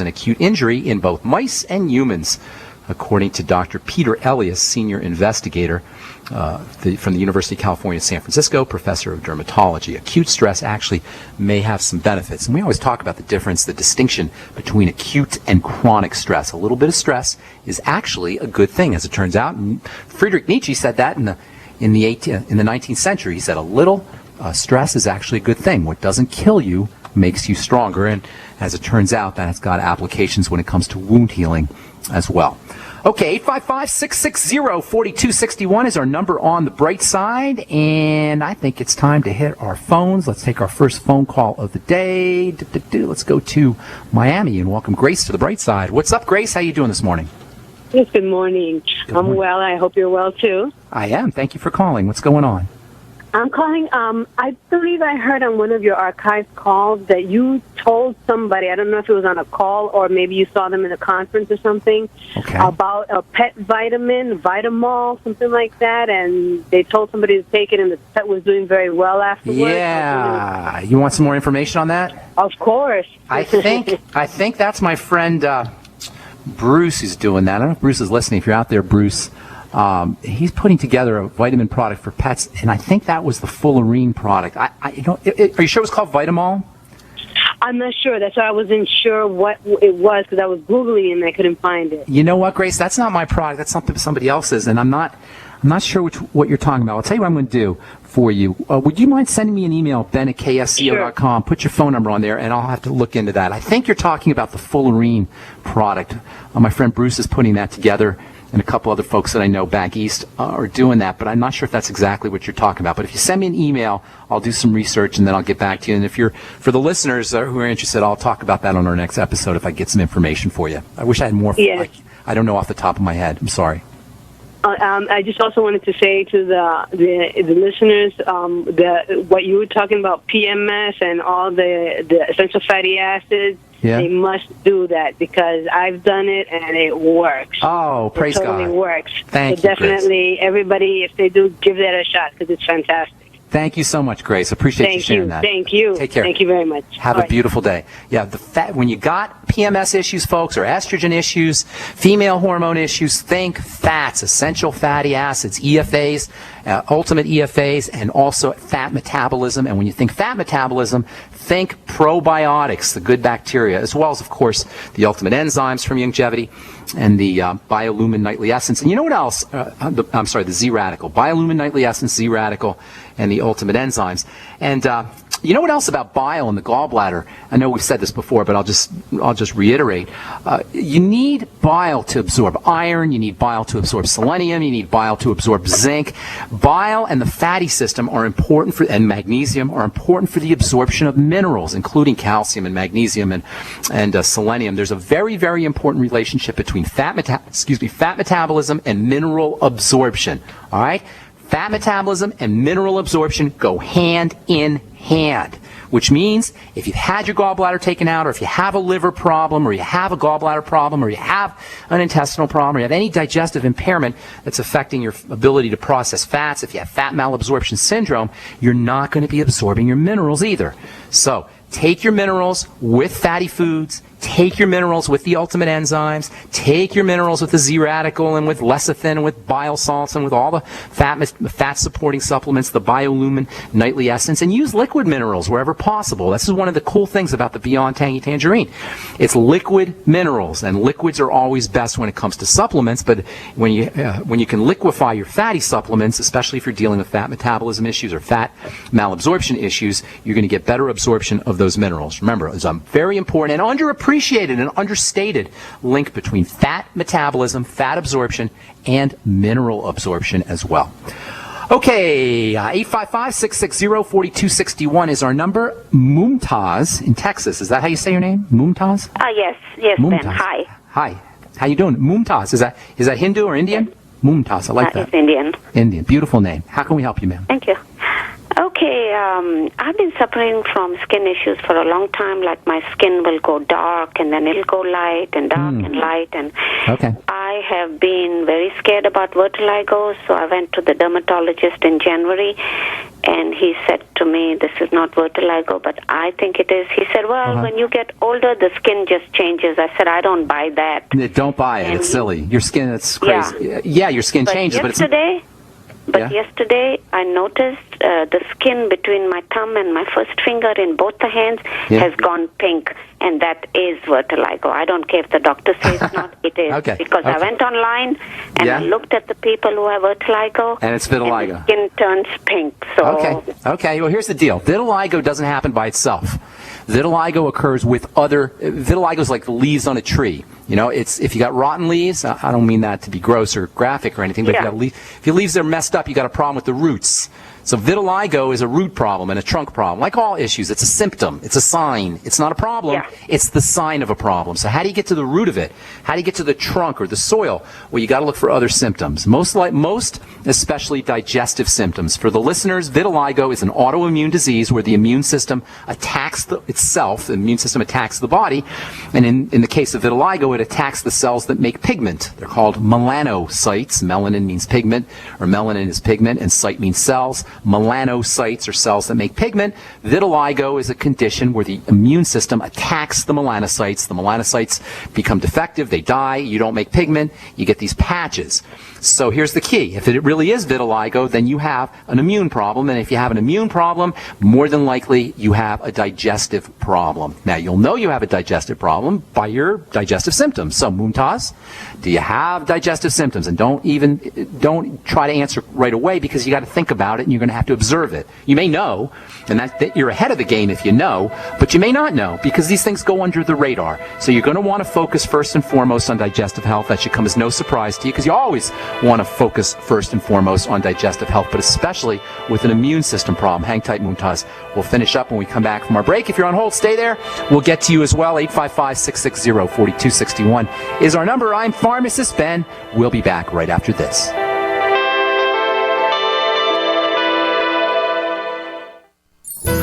and acute injury in both mice and humans, according to Dr. Peter Elias, senior investigator from the University of California, San Francisco, professor of dermatology. Acute stress actually may have some benefits. And we always talk about the difference, the distinction between acute and chronic stress. A little bit of stress is actually a good thing, as it turns out. And Friedrich Nietzsche said that in the 19th century. He said a little stress is actually a good thing. What doesn't kill you makes you stronger. And as it turns out, that has got applications when it comes to wound healing as well. Okay, 855-660-4261 is our number on the bright side, and I think it's time to hit our phones. Let's take our first phone call of the day. Let's go to Miami and welcome Grace to the bright side. What's up, Grace? How you doing this morning? Yes, good morning. I'm well. I hope you're well, too. I am. Thank you for calling. What's going on? I'm calling. I believe I heard on one of your archived calls that you told somebody, I don't know if it was on a call or maybe you saw them in a conference or something, about a pet vitamin, Vitamol, something like that, and they told somebody to take it and the pet was doing very well afterwards. Yeah. You want some more information on that? Of course. I think that's my friend Bruce who's doing that. I don't know if Bruce is listening. If you're out there, Bruce. He's putting together a vitamin product for pets, and I think that was the Fullerene product. Are you sure it was called Vitamol? I'm not sure. That's why I wasn't sure what it was, because I was Googling and I couldn't find it. You know what, Grace? That's not my product. That's something somebody else's, and I'm not sure what you're talking about. I'll tell you what I'm going to do for you. Would you mind sending me an email, ben@ksco.com? Sure. Put your phone number on there, and I'll have to look into that. I think you're talking about the Fullerene product. My friend Bruce is putting that together, and a couple other folks that I know back east are doing that, but I'm not sure if that's exactly what you're talking about. But if you send me an email, I'll do some research, and then I'll get back to you. And for the listeners who are interested, I'll talk about that on our next episode if I get some information for you. I wish I had more. Yeah. I don't know off the top of my head. I'm sorry. I just also wanted to say to the listeners what you were talking about, PMS and all the essential fatty acids. Yeah. They must do that because I've done it and it works. Oh, praise God. It totally works. Thank you, definitely, Grace. Everybody, if they do, give that a shot because it's fantastic. Thank you so much, Grace. Appreciate you sharing that. Thank you. Take care. Thank you very much. Have a beautiful day. Yeah, when you got PMS issues, folks, or estrogen issues, female hormone issues, think fats, essential fatty acids, EFAs, ultimate EFAs, and also fat metabolism. And when you think fat metabolism, think probiotics, the good bacteria, as well as, of course, the ultimate enzymes from Youngevity and the Biolumin Nightly Essence. And you know what else? The Z Radical. Biolumin Nightly Essence, Z Radical, and the ultimate enzymes. And you know what else about bile in the gallbladder? I know we've said this before, but I'll just reiterate. You need bile to absorb iron. You need bile to absorb selenium. You need bile to absorb zinc. Bile and the fatty system are important and magnesium are important for the absorption of minerals, including calcium and magnesium and selenium. There's a very, very important relationship between fat metabolism and mineral absorption. All right. Fat metabolism and mineral absorption go hand in hand, which means if you've had your gallbladder taken out, or if you have a liver problem, or you have a gallbladder problem, or you have an intestinal problem, or you have any digestive impairment that's affecting your ability to process fats, if you have fat malabsorption syndrome, you're not going to be absorbing your minerals either. So take your minerals with fatty foods. Take your minerals with the ultimate enzymes. Take your minerals with the Z Radical and with lecithin and with bile salts and with all the fat-supporting supplements, the Biolumin Nightly Essence, and use liquid minerals wherever possible. This is one of the cool things about the Beyond Tangy Tangerine. It's liquid minerals, and liquids are always best when it comes to supplements, but when you can liquefy your fatty supplements, especially if you're dealing with fat metabolism issues or fat malabsorption issues, you're going to get better absorption of those minerals. Remember, it's a very important and underappreciated and understated link between fat metabolism, fat absorption, and mineral absorption as well. Okay, 855-660-4261 is our number. Mumtaz in Texas. Is that how you say your name? Mumtaz? Yes, Mumtaz. Ben. Hi. Hi. How you doing? Mumtaz. Is that Hindu or Indian? Yes. Mumtaz. I like that. It's Indian. Indian. Beautiful name. How can we help you, ma'am? Thank you. Okay, I've been suffering from skin issues for a long time. Like my skin will go dark and then it'll go light and dark and light. And okay. I I have been very scared about vitiligo, so I went to the dermatologist in January, and he said to me, this is not vitiligo, but I think it is. He said, well, when you get older, the skin just changes. I said, I don't buy that. Don't buy it. It's silly. Your skin, it's crazy. Yeah, your skin changes, but it's... Yesterday, I noticed the skin between my thumb and my first finger in both the hands has gone pink, and that is vitiligo. I don't care if the doctor says not, it is. Because I went online and I looked at the people who have vitiligo. And it's vitiligo. And the skin turns pink. So Okay, well, here's the deal. Vitiligo doesn't happen by itself. Vitiligo occurs with vitiligo is like the leaves on a tree. You know, it's if you got rotten leaves, I don't mean that to be gross or graphic or anything, but if your leaves are messed up, you got a problem with the roots. So vitiligo is a root problem and a trunk problem. Like all issues, it's a symptom. It's a sign. It's not a problem. Yeah. It's the sign of a problem. So how do you get to the root of it? How do you get to the trunk or the soil? Well, you got to look for other symptoms. Most especially digestive symptoms. For the listeners, vitiligo is an autoimmune disease where the immune system attacks itself. The immune system attacks the body. And in the case of vitiligo, it attacks the cells that make pigment. They're called melanocytes. Melanin means pigment, or melanin is pigment, and cyte means cells. Melanocytes are cells that make pigment. Vitiligo is a condition where the immune system attacks the melanocytes. The melanocytes become defective. They die. You don't make pigment. You get these patches. So here's the key. If it really is vitiligo, then you have an immune problem. And if you have an immune problem, more than likely you have a digestive problem. Now, you'll know you have a digestive problem by your digestive symptoms. So, Mumtaz, do you have digestive symptoms? And don't try to answer right away, because you got to think about it and you're going to have to observe it. You may know, and that you're ahead of the game if you know, but you may not know, because these things go under the radar. So you're going to want to focus first and foremost on digestive health. That should come as no surprise to you, because you always want to focus first and foremost on digestive health, but especially with an immune system problem. Hang tight, Mumtaz. We'll finish up when we come back from our break. If you're on hold, stay there. We'll get to you as well. 855-660-4261 is our number. I'm Pharmacist Ben. We'll be back right after this.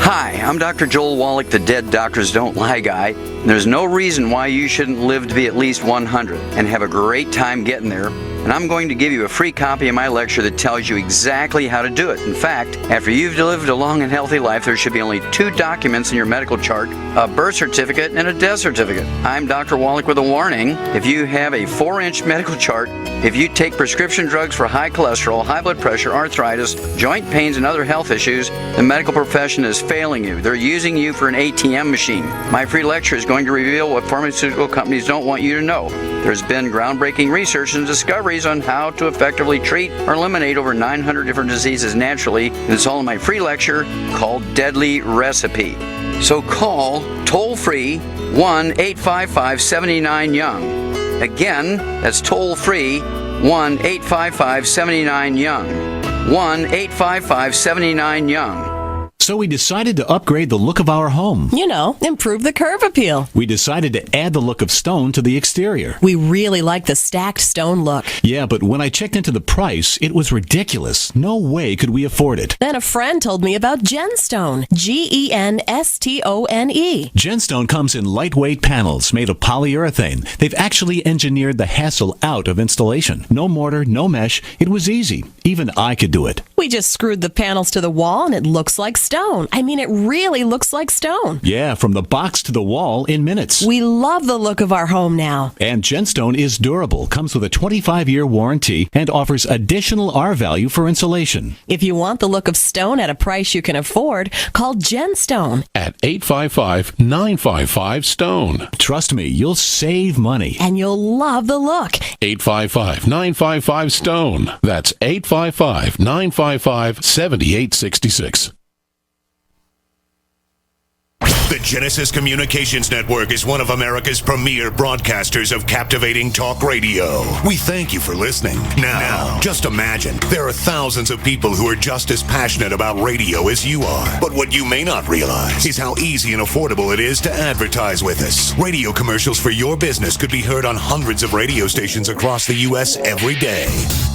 Hi, I'm Dr. Joel Wallach, the Dead Doctors Don't Lie guy. And there's no reason why you shouldn't live to be at least 100 and have a great time getting there. And I'm going to give you a free copy of my lecture that tells you exactly how to do it. In fact, after you've lived a long and healthy life, there should be only 2 documents in your medical chart: a birth certificate and a death certificate. I'm Dr. Wallach with a warning. If you have a 4-inch medical chart, if you take prescription drugs for high cholesterol, high blood pressure, arthritis, joint pains, and other health issues, the medical profession is failing you. They're using you for an ATM machine. My free lecture is going to reveal what pharmaceutical companies don't want you to know. There's been groundbreaking research and discoveries on how to effectively treat or eliminate over 900 different diseases naturally, and it's all in my free lecture called Deadly Recipe. So call toll-free 1-855-79-YOUNG. Again, that's toll-free 1-855-79-YOUNG. 1-855-79-YOUNG. So we decided to upgrade the look of our home. You know, improve the curb appeal. We decided to add the look of stone to the exterior. We really like the stacked stone look. Yeah, but when I checked into the price, it was ridiculous. No way could we afford it. Then a friend told me about Genstone. Genstone. Genstone comes in lightweight panels made of polyurethane. They've actually engineered the hassle out of installation. No mortar, no mesh. It was easy. Even I could do it. We just screwed the panels to the wall and it looks like stone. I mean, it really looks like stone. Yeah, from the box to the wall in minutes. We love the look of our home now. And Genstone is durable, comes with a 25-year warranty, and offers additional R-value for insulation. If you want the look of stone at a price you can afford, call Genstone at 855-955-STONE. Trust me, you'll save money. And you'll love the look. 855-955-STONE. That's 855-955-7866. The Genesis Communications Network is one of America's premier broadcasters of captivating talk radio. We thank you for listening. Now, just imagine, there are thousands of people who are just as passionate about radio as you are. But what you may not realize is how easy and affordable it is to advertise with us. Radio commercials for your business could be heard on hundreds of radio stations across the U.S. every day.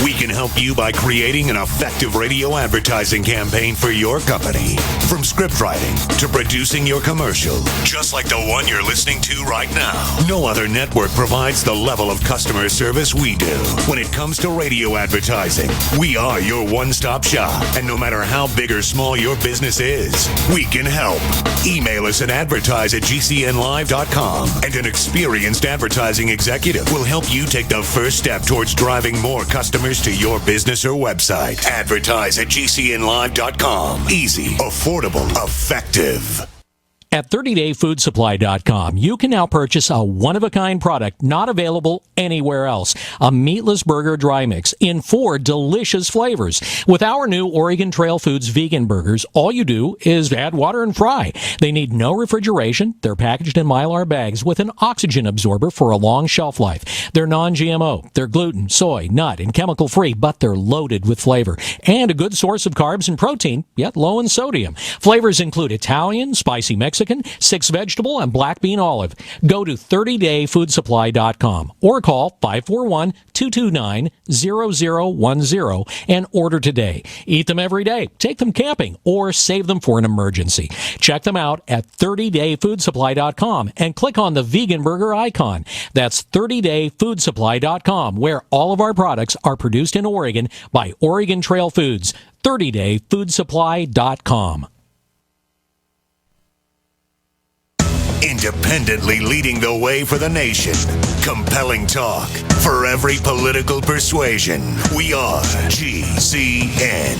We can help you by creating an effective radio advertising campaign for your company. From script writing to producing your commercials, commercial, just like the one you're listening to right now. No other network provides the level of customer service we do. When it comes to radio advertising, we are your one-stop shop. And no matter how big or small your business is, we can help. Email us at advertise@gcnlive.com, and an experienced advertising executive will help you take the first step towards driving more customers to your business or website. Advertise@gcnlive.com. Easy, affordable, effective. At 30dayfoodsupply.com, you can now purchase a one-of-a-kind product not available anywhere else. A meatless burger dry mix in 4 delicious flavors. With our new Oregon Trail Foods vegan burgers, all you do is add water and fry. They need no refrigeration. They're packaged in Mylar bags with an oxygen absorber for a long shelf life. They're non-GMO. They're gluten, soy, nut, and chemical-free, but they're loaded with flavor. And a good source of carbs and protein, yet low in sodium. Flavors include Italian, spicy Mexican, 6 vegetable, and black bean olive. Go to 30dayfoodsupply.com or call 541-229-0010 and order today. Eat them every day, take them camping, or save them for an emergency. Check them out at 30dayfoodsupply.com and click on the vegan burger icon. That's 30dayfoodsupply.com, where all of our products are produced in Oregon by Oregon Trail Foods. 30dayfoodsupply.com. Independently leading the way for the nation. Compelling talk for every political persuasion. We are GCN.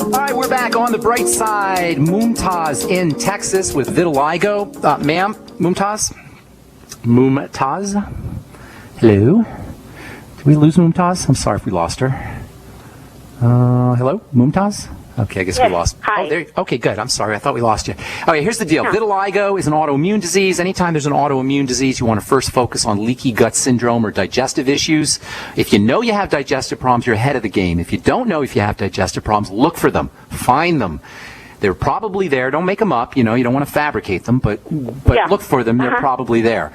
All right, we're back on the bright side. Mumtaz in Texas with vitiligo. Ma'am, Mumtaz? Mumtaz? Hello? Did we lose Mumtaz? I'm sorry if we lost her. Hello? Mumtaz? Okay, I guess we lost. Hi. Oh, there. Okay, good. I'm sorry. I thought we lost you. Okay, here's the deal. Vitiligo is an autoimmune disease. Anytime there's an autoimmune disease, you want to first focus on leaky gut syndrome or digestive issues. If you know you have digestive problems, you're ahead of the game. If you don't know if you have digestive problems, look for them. Find them. They're probably there. Don't make them up. You know, you don't want to fabricate them, but look for them. They're probably there.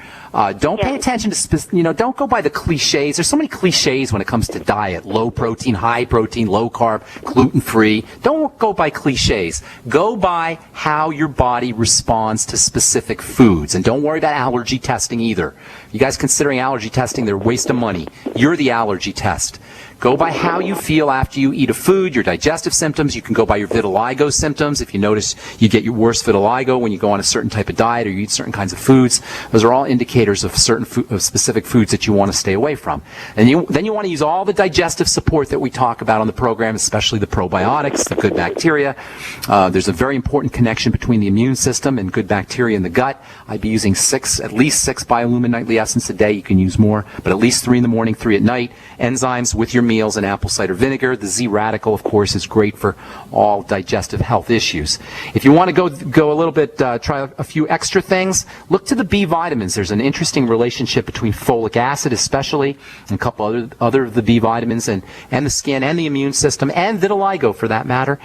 Don't pay attention to, don't go by the cliches. There's so many cliches when it comes to diet. Low protein, high protein, low carb, gluten-free. Don't go by cliches. Go by how your body responds to specific foods. And don't worry about allergy testing either. You guys considering allergy testing, they're a waste of money. You're the allergy test. Go by how you feel after you eat a food, your digestive symptoms. You can go by your vitiligo symptoms. If you notice you get your worst vitiligo when you go on a certain type of diet or you eat certain kinds of foods, those are all indicators of of specific foods that you want to stay away from. And then you want to use all the digestive support that we talk about on the program, especially the probiotics, the good bacteria. There's a very important connection between the immune system and good bacteria in the gut. I'd be using at least 6 biolumin nightly essence a day. You can use more, but at least 3 in the morning, 3 at night. Enzymes with your meals and apple cider vinegar. The Z radical, of course, is great for all digestive health issues. If you want to go a little bit, try a few extra things, look to the B vitamins. There's an interesting relationship between folic acid, especially, and a couple other of the B vitamins, and the skin and the immune system, and vitiligo for that matter.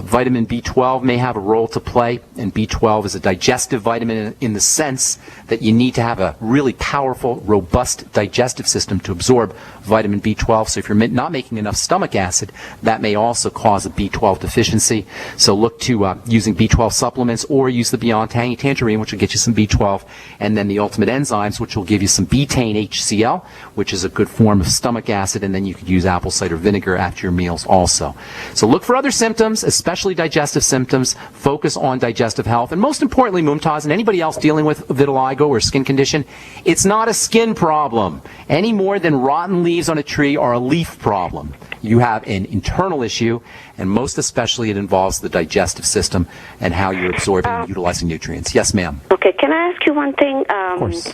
Vitamin B12 may have a role to play, and B12 is a digestive vitamin in the sense that you need to have a really powerful, robust digestive system to absorb vitamin B12. So if you're not making enough stomach acid, that may also cause a B12 deficiency. So look to using B12 supplements, or use the Beyond Tangy Tangerine, which will get you some B12, and then the Ultimate Enzymes, which will give you some betaine HCl, which is a good form of stomach acid, and then you could use apple cider vinegar after your meals also. So look for other symptoms, especially digestive symptoms. Focus on digestive health. And most importantly, Mumtaz, and anybody else dealing with vitiligo or skin condition, it's not a skin problem any more than rotten leaves on a tree are a leaf problem. You have an internal issue, and most especially it involves the digestive system and how you're absorbing and utilizing nutrients. Yes, ma'am. Okay, can I ask you one thing? Of course.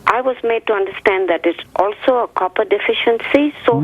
I was made to understand that it's also a copper deficiency. So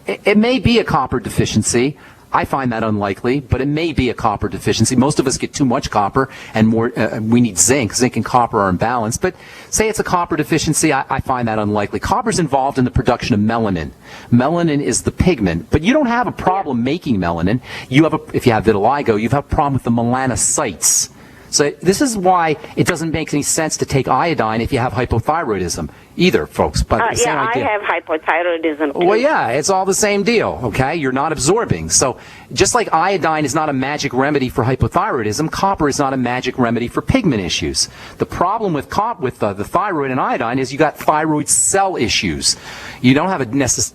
it may be a copper deficiency. I find that unlikely, but it may be a copper deficiency. Most of us get too much copper, and more. We need zinc. Zinc and copper are in balance. But say it's a copper deficiency, I find that unlikely. Copper's involved in the production of melanin. Melanin is the pigment, but you don't have a problem making melanin. If you have vitiligo, you have a problem with the melanocytes. So this is why it doesn't make any sense to take iodine if you have hypothyroidism either, folks. But I have hypothyroidism too. Well, yeah, it's all the same deal, okay? You're not absorbing. So just like iodine is not a magic remedy for hypothyroidism, copper is not a magic remedy for pigment issues. The problem with the thyroid and iodine is you got thyroid cell issues. You don't have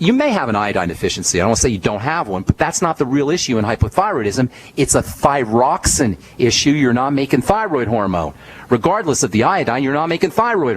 you may have an iodine deficiency. I don't want to say you don't have one, but that's not the real issue in hypothyroidism. It's a thyroxine issue. You're not making thyroid hormone. Regardless of the iodine, you're not making thyroid hormone.